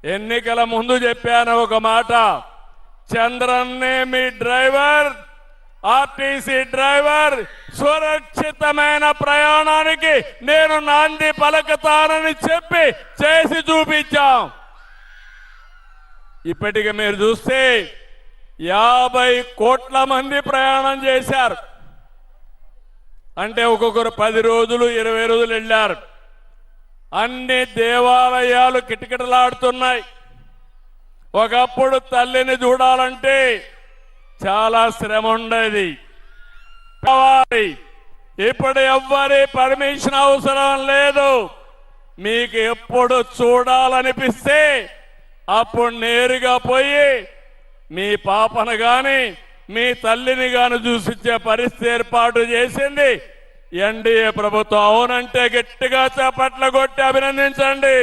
ఎన్నికల ముందు చెప్పాను ఒక మాట, చంద్రన్నే మీ డ్రైవర్, ఆర్టీసీ డ్రైవర్, సురక్షితమైన ప్రయాణానికి నేను నాంది పలకతానని చెప్పి చేసి చూపించాం. ఇప్పటికి మీరు చూస్తే 50 కోట్ల మంది ప్రయాణం చేశారు. అంటే ఒక్కొక్కరు 10 రోజులు 20 రోజులు వెళ్ళారు. అన్ని దేవాలయాలు కిటకిటలాడుతున్నాయి. ఒకప్పుడు తల్లిని చూడాలంటే చాలా శ్రమ ఉండేది. ఇప్పుడు ఎవ్వరి పర్మిషన్ అవసరం లేదు. మీకు ఎప్పుడు చూడాలనిపిస్తే అప్పుడు నేరుగా పోయి మీ పాపను గాని మీ తల్లిని గాని చూసిచ్చే పరిస్థితి ఏర్పాటు చేసింది ఎన్డీఏ ప్రభుత్వం. అవునంటే గట్టిగా చప్పట్లు కొట్టి అభినందించండి.